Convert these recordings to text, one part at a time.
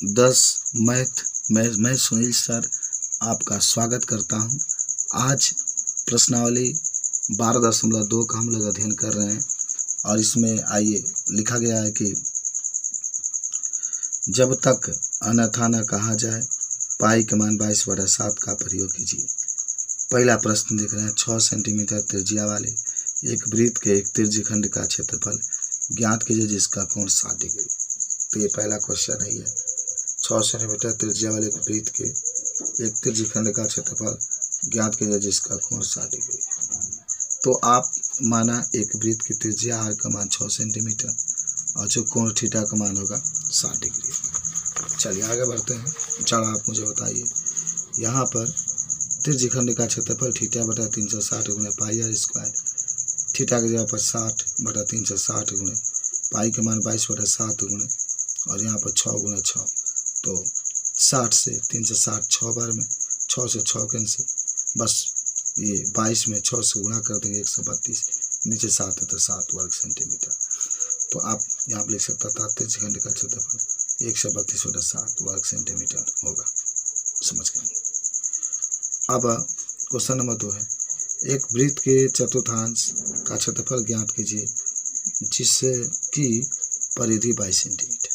10 math मैं Sunil sir आपका स्वागत करता हूं। आज प्रश्नावली 12.2 का हम लोग अध्ययन कर रहे हैं और इसमें आइए लिखा गया है कि जब तक अन्यथा न कहा जाए पाई के मान 22/7 का प्रयोग कीजिए। पहला प्रश्न देख रहे हैं। 6 सेंटीमीटर त्रिज्या वाले एक वृत्त के एक त्रिज्यखंड का क्षेत्रफल ज्ञात कीजिए जिसका कोण 60 डिग्री। तो ये पहला क्वेश्चन है। 6 सेंटीमीटर त्रिज्या वाले वृत्त के एक त्रिज्यखंड का क्षेत्रफल ज्ञात कीजिए जिसका कोण 60 डिग्री। तो आप माना एक वृत्त की त्रिज्या आर का मान 6 सेंटीमीटर और जो कोण थीटा का मान होगा 60 डिग्री। चलिए आगे बढ़ते हैं। जरा आप मुझे बताइए, यहाँ पर त्रिज्यखंड का क्षेत्रफल θ/360 गुणे पाई आर स्क्वायर, थीटा की जगह पर 60/360 गुणे पाई के मान 22/7 गुणे और यहाँ पर 6 गुणे 6। तो 60 से 360 6 बार में, 6 से 6 कैंसिल, बस ये 22 में 6 से गुणा कर देंगे 132, नीचे 7 है तो 7 वर्ग सेंटीमीटर। तो आप यहाँ पर लिख सकता था त्रिज्यखंड का क्षेत्रफल 132/7 वर्ग सेंटीमीटर होगा। समझ गए। अब क्वेश्चन नंबर 2 है। एक वृत्त के चतुर्थांश का क्षेत्रफल ज्ञात कीजिए जिसकी परिधि 22 सेंटीमीटर।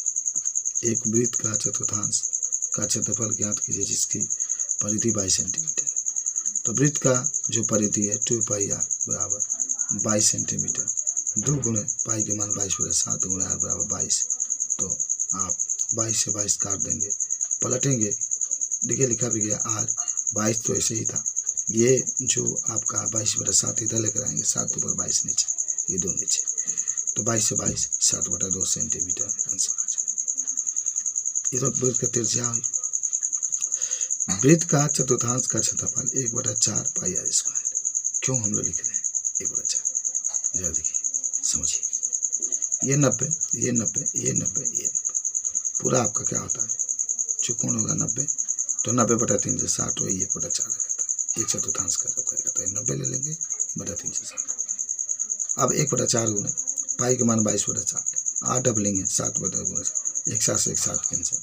एक वृत्त का चतुर्थांश का क्षेत्रफल ज्ञात कीजिए जिसकी परिधि 22 सेंटीमीटर। तो वृत्त का जो परिधि है 2 पाई आर बराबर 22 सेंटीमीटर, 2 गुणे पाई के मान 22/7 गुणे आर बराबर 22। तो आप 22 से 22 काट देंगे, पलटेंगे, देखिए लिखा भी गया आर 22 तो ऐसे ही था। ये जो आपका 22/7 इधर लेकर आएंगे, 7 ऊपर 22 नीचे, ये 2 नीचे, तो 22 से 22 60/2 सेंटीमीटर आंसर आ जाए। ये तो वृत्त का त्रिज्या हुई। वृत्त का चतुर्थांश का क्षेत्रफल 1/4 पाई आर स्क्वायर। क्यों हम लोग लिख रहे हैं 1/4? जरा देखिए समझिए। ये 90, ये 90, ये 90, ये 90, पूरा आपका क्या होता है, जो कोण होगा 90, तो 90/3 से 60 वही 1/4 आ जाता है। एक चतुर्थांश का जब करेगा तो 90 ले लेंगे बटा 3 से 60। अब 1/4 गुणे पाई के मान 22/7, 8 डबलिंग है 7/7, 1 7 से 1 7 कैंसिल,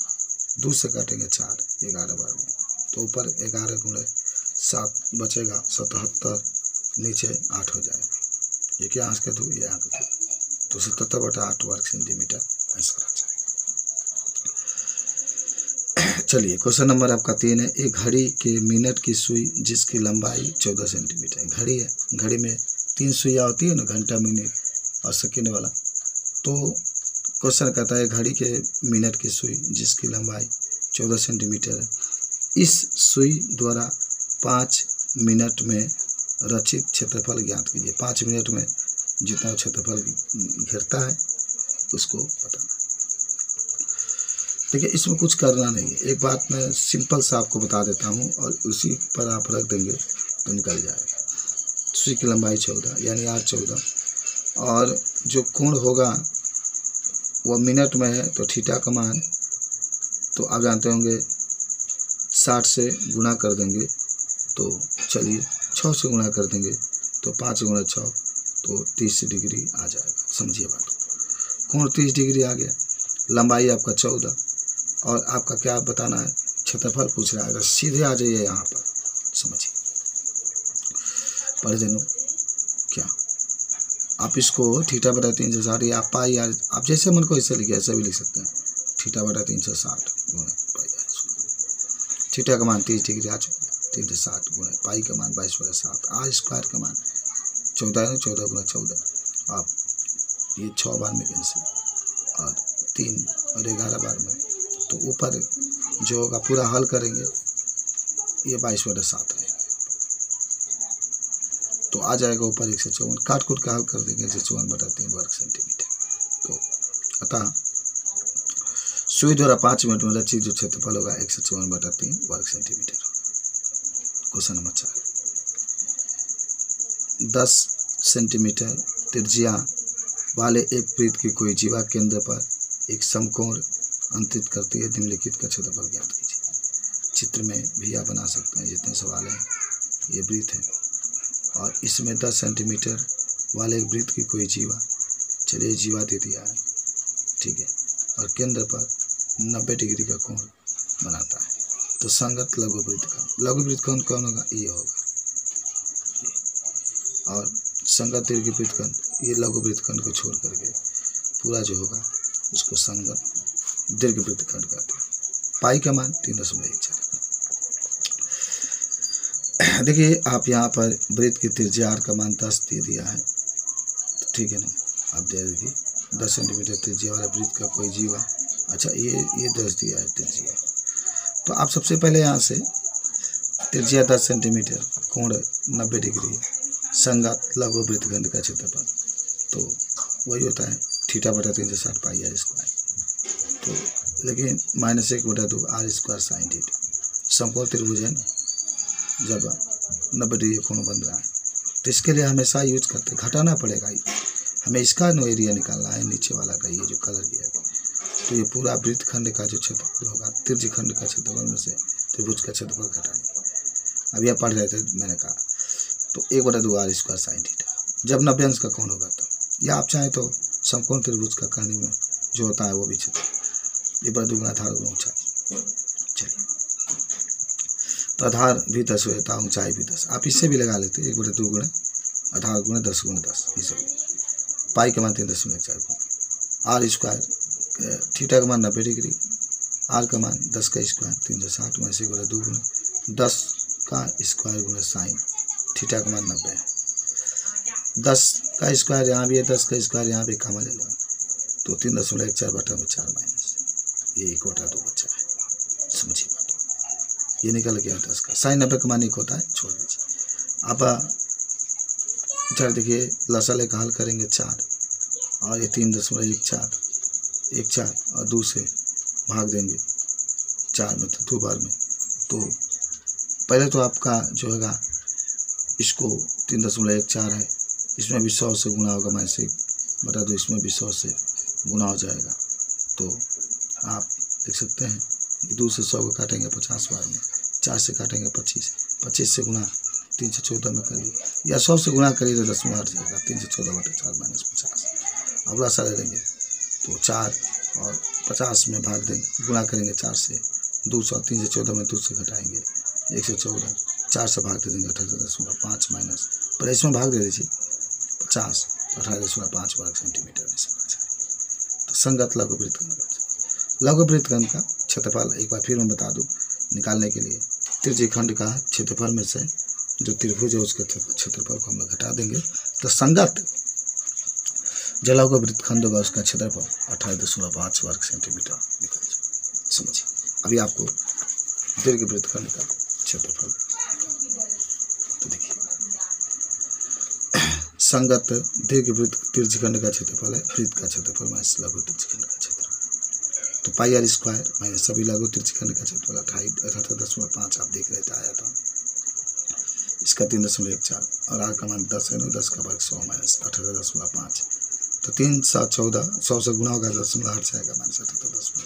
2 से काटेंगे 4, 11 बार में, तो ऊपर 11 गुणे 7 बचेगा 77, नीचे 8 हो जाएगा। ये क्या आंसर दो, ये आंसर दो, तो 77/8 वर्ग सेंटीमीटर आंसर आ जाएगा। चलिए क्वेश्चन नंबर आपका 3 है। एक घड़ी के मिनट की सुई जिसकी लंबाई 14 सेंटीमीटर। घड़ी है, घड़ी में 3 सुइयाँ होती है ना, घंटा, मिनट और सेकेंड वाला। तो क्वेश्चन कहता है घड़ी के मिनट की सुई जिसकी लंबाई 14 सेंटीमीटर है, इस सुई द्वारा 5 मिनट में रचित क्षेत्रफल ज्ञात कीजिए। 5 मिनट में जितना क्षेत्रफल घेरता है उसको बताना। देखिए इसमें कुछ करना नहीं है, एक बात मैं सिंपल सा आपको बता देता हूँ और उसी पर आप रख देंगे तो निकल जाएगा। सुई की लंबाई 14 यानी 8 14 और जो कोण होगा वो मिनट में है, तो थीटा का मान तो आप जानते होंगे 60 से गुणा कर देंगे, तो चलिए 6 से गुणा कर देंगे तो 5 गुणा 6 तो 30 डिग्री आ जाएगा। समझिए बात को, कोण 30 डिग्री आ गया, लंबाई आपका 14 और आपका क्या बताना है, क्षेत्रफल पूछ रहा है। सीधे आ जाइए यहाँ पर, समझिए पढ़ देनो क्या। आप इसको θ/3 से 60 या पाई आर, आप जैसे मन को ऐसे लिखे ऐसे भी लिख सकते हैं। θ/3 से 60 गुणे पाई आर, थीटा का मान 30 डिग्री आ चुका, 3 से 60 गुणे पाई का मान 22/7, आर स्क्वायर का मान 14 है, 14 गुणा 14, आप ये 6 बार में कैंसिल और 3 और 11 बार में, तो ऊपर जो होगा पूरा हल करेंगे ये 22/7 रहेगा, तो आ जाएगा ऊपर 154, काट कूट का हल कर देंगे 154/3 वर्ग सेंटीमीटर। तो अतः सुई द्वारा 5 मिनट में रचित जो क्षेत्रफल होगा 154/3 वर्ग सेंटीमीटर। Question number 4। 10 सेंटीमीटर त्रिज्या वाले एक वृत्त की कोई जीवा केंद्र पर एक समकोण अंकित करती है, निम्नलिखित का क्षेत्रफल ज्ञात कीजिए। चित्र में भी आप बना सकते हैं, जितने सवाल हैं। ये वृत्त है और इसमें 10 सेंटीमीटर वाले एक वृत्त की कोई जीवा, चलिए जीवा दे दिया है, ठीक है, और केंद्र पर 90 डिग्री का कोण बनाता है। तो संगत लघु वृत्तखंड कौन होगा? ये होगा। और संगत दीर्घ वृत्तखंड, ये लघु वृत्तखंड को छोड़ करके पूरा जो होगा उसको संगत दीर्घ वृत्तखंड कहते हैं। पाई का मान 3.14। देखिए आप यहाँ पर वृत्त की त्रिज्या आर का मान 10 दे दिया है, तो ठीक है ना। आप दे दीजिए 10 सेंटीमीटर त्रिज्या वाला वृत्त का कोई जीवा। अच्छा ये 10 दिया है त्रिज्या। तो आप सबसे पहले यहाँ से त्रिज्या 10 सेंटीमीटर, कोण 90 डिग्री, संगत लघु वृत्तखंड का क्षेत्रफल, तो वही होता है θ/360 पाई आर स्क्वायर। तो लेकिन -1/2 आर स्क्वायर साइन थीटा। समकोण त्रिभुज है ना, जब 90 डिग्री कोण बन रहा है, तो इसके लिए हमेशा यूज करते, घटाना पड़ेगा। हमें इसका नो एरिया निकालना है, नीचे वाला का ये जो कलर किया गया। तो ये पूरा वृत्तखंड का जो क्षेत्रफल होगा, त्रिज्य खंड का क्षेत्रफल में से त्रिभुज का क्षेत्रफल घटाएंगे। अब यह पढ़ रहे थे, मैंने कहा तो 1/2 आर स्क्वायर साइन थीटा जब 90 अंश का कोण होगा तो, या आप चाहें तो समकोण त्रिभुज का कहने में जो होता है वो भी क्षेत्र 1/2 गुना आधार गुना ऊंचाई। चलिए, तो आधार भी 10 हो जाता है, ऊंचाई भी 10। आप इससे भी लगा लेते 1/2 गुना आधार गुना 10 गुना 10, इसे पाई का मान 3.14 आर स्क्वायर, थीटा का मान 90 डिग्री, आर का मान 10 का स्क्वायर 360 में से 1/2 गुना 10 का स्क्वायर गुना साइन, थीटा का मान 90 है। 10 का स्क्वायर यहाँ भी है, 10 का स्क्वायर यहाँ भी कॉमन ले लो, तो 3.14/4 माइनस ये 1/2 बचा है। समझिए बात, ये निकल गया 10 का। साइन 90 का मान 1 होता है, छोड़ दीजिए। आप चल देखिए, लसाले का हल करेंगे 4 और ये 3.14 और 2 से भाग देंगे 4 में, तो 2 बार में। तो पहले तो आपका जो होगा, इसको 3.14 है, इसमें भी 100 से गुना होगा, -1/2 इसमें भी 100 से गुना हो जाएगा। तो आप देख सकते हैं कि 2 से 100 को काटेंगे 50 बार में, 4 से काटेंगे 25, 25 से गुना 314 में करिए, या 100 से गुना करिए तो 10 में हट जाएगा। 314/4 - 50। अब राशा ले लेंगे तो 4 और 50 में भाग देंगे, गुना करेंगे 4 से, 200, 314 में 2 से घटाएंगे 114, 4 से भाग दे देंगे 18.5 माइनस, पर इसमें भाग दे दीजिए 50, 18.5 वर्ग सेंटीमीटर में से बच जाएगा। तो संगत लघु वृत्तखंड का क्षेत्रफल एक बार फिर मैं बता दूं, निकालने के लिए त्रिज्य खंड का क्षेत्रफल में से जो त्रिभुज है उसके क्षेत्रफल को हम लोग घटा देंगे, तो संगत जो लघु वृत्तखंड होगा उसका क्षेत्रफल 28.5 वर्ग सेंटीमीटर निकल जाए। समझिए, अभी आपको दीर्घ वृत्तखंड का क्षेत्रफल, तो देखिए संगत दीर्घ वृत्त त्रिज्यखंड का क्षेत्रफल है वृत्त का क्षेत्रफल माइनस लघु त्रिज्यखंड का क्षेत्रफल, तो पाई आर स्क्वायर माइनस सभी लघु त्रिज्यखंड का क्षेत्रफल 78.5 आप देख रहे थे आया था, इसका 3.14 और आर का मान 10 है, 10 का वर्ग 100 माइनस 78.5, तो 314 100 से गुना होगा 10 हट जाएगा माइनस 78.5,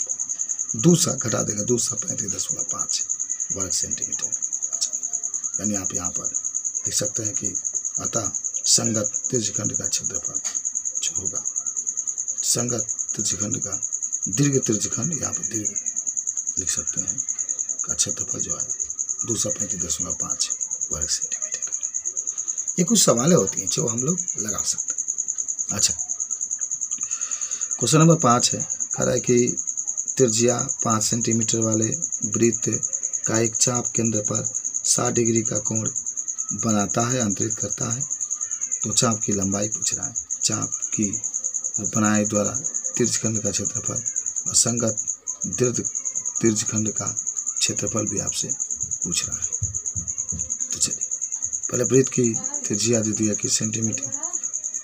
2 सा घटा देगा 235.5 वर्ग सेंटीमीटर। अच्छा, यानी आप यहाँ पर देख सकते हैं कि अतः संगत त्रिज्यखंड का क्षेत्रफल जो होगा, संगत त्रिज्यखंड का दीर्घ त्रिज्यखंड, यहाँ पर दीर्घ लिख सकते हैं, का क्षेत्रफल जो है 235.5 वर्ग सेंटीमीटर। ये कुछ सवालें होती हैं जो हम लोग लगा सकते हैं। अच्छा, क्वेश्चन नंबर 5 है, कह रहा है कि त्रिज्या 5 सेंटीमीटर वाले वृत्त का एक चाप केंद्र पर 60 डिग्री का कोण बनाता है, अंतरित करता है। तो चाप की लंबाई पूछ रहा है, चाप की बनाए द्वारा त्रिज्यखंड का क्षेत्रफल और संगत दीर्घ त्रिज्यखंड का क्षेत्रफल भी आपसे पूछ रहा है। तो चलिए, पहले वृत्त की त्रिज्या दे दिया कि सेंटीमीटर,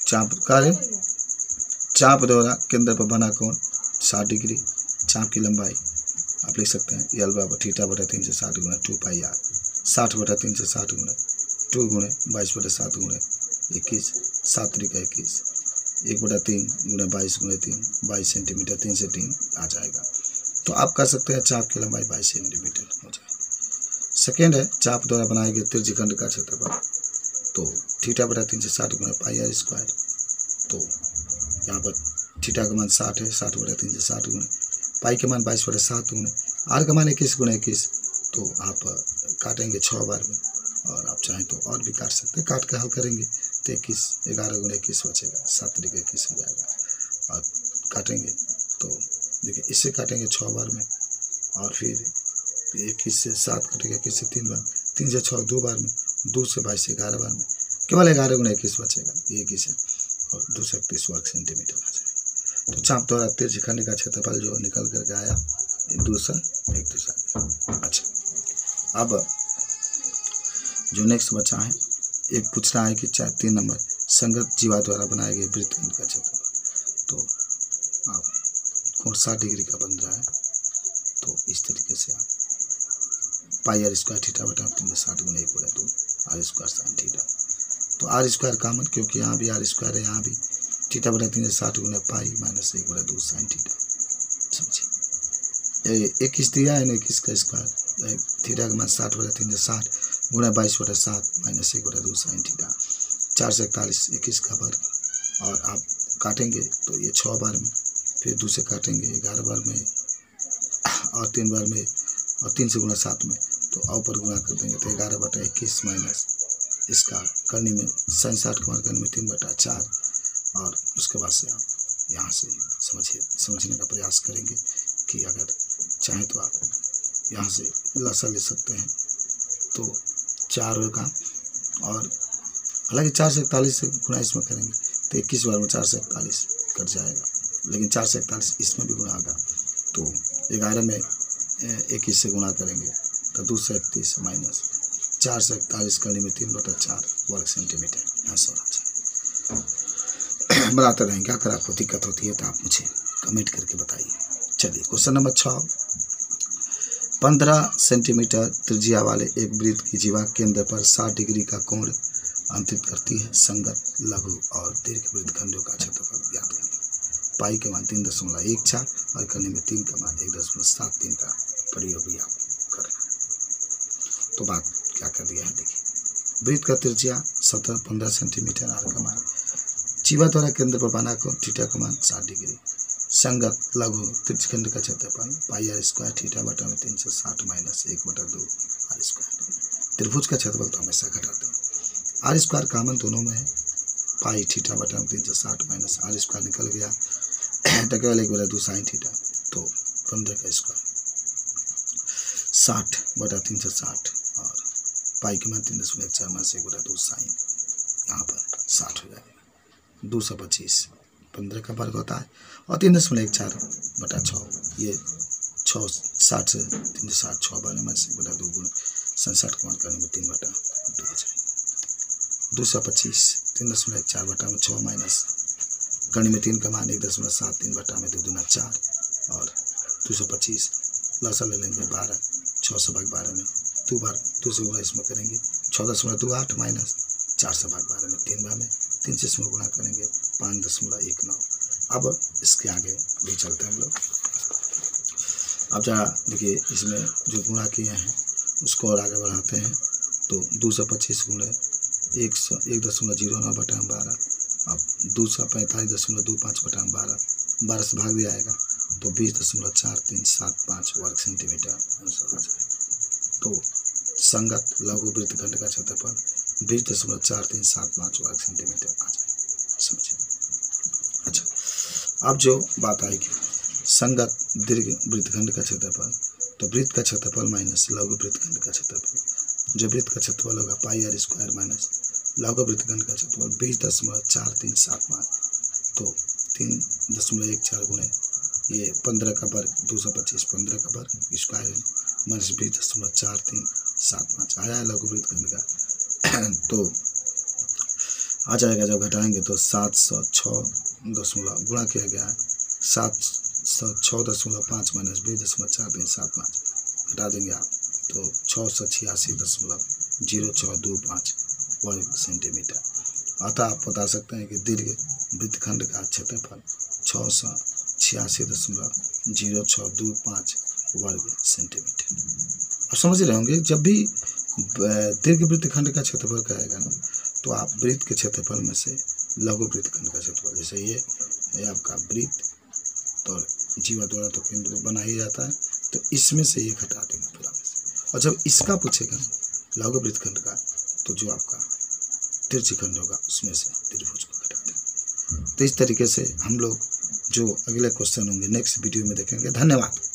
चाप कार्य चाप द्वारा केंद्र पर बना कोण 60 डिग्री, चाप की लंबाई आप लिख सकते हैं L बराबर θ/360 गुना 2 पाई आर, 60/360 गुना 2 गुणे 22/7 गुणे 21, 7 त्रिक 21, 1/3 गुना 22 गुणे 3, 22 सेंटीमीटर, 3 से 3 आ जाएगा। तो आप कह सकते हैं चाप की लंबाई 22 सेंटीमीटर हो जाएगी। सेकेंड है, चाप द्वारा बनाए गए त्रिज्यखंड का क्षेत्रफल, तो θ/360 गुना पाई आर स्क्वायर, तो यहाँ पर थीटा का मान 60 है, 60/360 गुना पाई के मान 22/7 गुणे आर का मान 21 × 21, तो आप काटेंगे 6 बार में, और आप चाहें तो और भी काट सकते हैं। काट के हल करेंगे तो 21 11 × 21 बचेगा, 7 × 21 हो जाएगा। और काटेंगे तो देखिए इससे काटेंगे 6 बार में, और फिर 21 से 7 कटेगा, 21 से 3 बार, 3 से 6 2 बार में, 2 से 22 11 बार में, केवल 11 × 21 बचेगा, ये 21 है, और 231 वर्ग सेंटीमीटर आ जाएगा। तो चाप द्वारा तिरछे खंड का क्षेत्रफल जो निकल करके आया 201। अच्छा, अब जो नेक्स्ट बचा है, एक पूछ रहा है कि 3 नंबर संगत जीवा द्वारा बनाए गए वृत्तखंड का क्षेत्रफल। तो आप कोण 60 डिग्री का बन रहा है, तो इस तरीके से आप पाई r स्क्वायर थीटा बटा 360 × 1/2 r स्क्वायर साइन थीटा। तो r स्क्वायर कॉमन, क्योंकि यहाँ भी r स्क्वायर है, यहाँ भी थीटा बटा 360 × पाई माइनस 1/2 साइन थीटा। समझिए 21 दिया है ना, 21 का स्क्वायर, थीटा का मान 60 बटा 360 गुणा 22/7 माइनस 1/2 साइन थीटा, 4 से 41 21 का वर्ग। और आप काटेंगे तो ये 6 बार में, फिर 2 से काटेंगे 11 बार में, और 3 बार में, और 3 से गुणा 7 में, तो ऊपर गुणा कर देंगे तो 11/21 माइनस इसका करने में साइन 60 का वर्ग करने में 3/4। और उसके बाद से आप यहाँ से समझने का प्रयास करेंगे कि अगर चाहें तो आप यहाँ से लसा ले सकते हैं, तो 4 होगा। और हालांकि 4 से 41 से गुणा इसमें करेंगे तो 21 बार में 4 से 41 कट जाएगा, लेकिन 4 से 41 इसमें भी गुणा होगा, तो 11 में 21 से गुणा करेंगे तो 231 माइनस 4 से 41 करने में 3/4 वर्ग सेंटीमीटर यहाँ से होना चाहिए। बनाते रहेंगे, अगर आपको दिक्कत होती है तो आप मुझे कमेंट करके बताइए। चलिए क्वेश्चन नंबर 6, 15 सेंटीमीटर त्रिज्या वाले एक वृत्त की जीवा केंद्र पर 60 डिग्री का कोण अंकित करती है। संगत लघु और दीर्घ वृत्तखंडों का क्षेत्रफल ज्ञात करें। पाई के मान 3.14 और करने में 3 का मान 1.73 का प्रयोग भी आप करना है। तो बात क्या कर दिया है, देखिए वृत्त का त्रिज्या 15 सेंटीमीटर, आर का मान जीवा द्वारा केंद्र पर बना को थीटा का मान 60 डिग्री। संगत लघु त्रिज्यखंड का क्षेत्रफल पाई r स्क्वायर थीटा बटा में 360 माइनस 1/2 r स्क्वायर। त्रिभुज का क्षेत्रफल तो हमेशा घटाते हैं, आर स्क्वायर कॉमन दोनों में है, पाई थीटा बटा में 360 माइनस आर स्क्वायर निकल गया तो केवल 1/2 साइन थीटा। तो 15 का स्क्वायर 60 बटा 360 और पाई के मान 3.14 माइनस 1/2 साइन, यहाँ पर 60 हो जाएगा। 225 15 का वर्ग होता है, और 3.14 बटा 6, ये 6 60 से 360 6 बार में 1/2 गुण 67 का मान करने में 3/2 हो जाएगा। 225 3.14 बटा में 6 माइनस करने में 3 का मान 1.73 बटा में 2 दूना 4, और 225 लसा ले लेंगे 12, 6 से भाग 12 में 2 बार 2 से गुणा इसमें करेंगे 6.28 माइनस 4 से भाग 12 में 3 बार में 3 से इसमें गुणा करेंगे 5.19। अब इसके आगे भी चलते हैं हम लोग। अब जरा देखिए इसमें जो गुणा किए हैं उसको और आगे बढ़ाते हैं, तो 225 गुणे 1.09 बटा 12, अब 245.25 बटा 12 से भाग दिया जाएगा तो 20.4375 वर्ग सेंटीमीटर आंसर हो जाएगा। तो संगत लघु वृत्तखंड का क्षेत्रफल 20.4375 वर्ग सेंटीमीटर आ जाएगा। समझे? अच्छा, अब जो बात आएगी संगत दीर्घ वृत्तखंड का क्षेत्रफल, तो वृत्त का क्षेत्रफल माइनस लघु वृत्तखंड का क्षेत्रफल, जो वृत्त का क्षेत्रफल होगा पाई r स्क्वायर माइनस लघु वृत्तखंड का क्षेत्रफल 20.4375, तो 3.14 गुणे ये 15 का वर्ग 225 15 का वर्ग स्क्वायर माइनस 20.4375 आया है लघु वृत्तखंड का। तो आ जाएगा, जब घटाएंगे तो 706 गुणा किया गया है 706.5 माइनस 20.4375 घटा देंगे आप तो 686.0625 वर्ग सेंटीमीटर। अतः आप बता सकते हैं कि दीर्घ वृत्तखंड का क्षेत्रफल 686.0625 वर्ग सेंटीमीटर। आप समझ रहे होंगे, जब भी दीर्घ वृत्तखंड का क्षेत्रफल कहेगा ना, तो आप वृत्त के क्षेत्रफल में से लघु वृत्तखंड का क्षेत्रफल, जैसे ये है आपका वृत्त, तो जीवा द्वारा तो केंद्र बना ही जाता है, तो इसमें से ये घटा देंगे पूरा में से। और जब इसका पूछेगा लघु वृत्तखंड का, तो जो आपका तिरछीखंड होगा उसमें से त्रिभुज को घटा देंगे। तो इस तरीके से हम लोग जो अगले क्वेश्चन होंगे नेक्स्ट वीडियो में देखेंगे। धन्यवाद।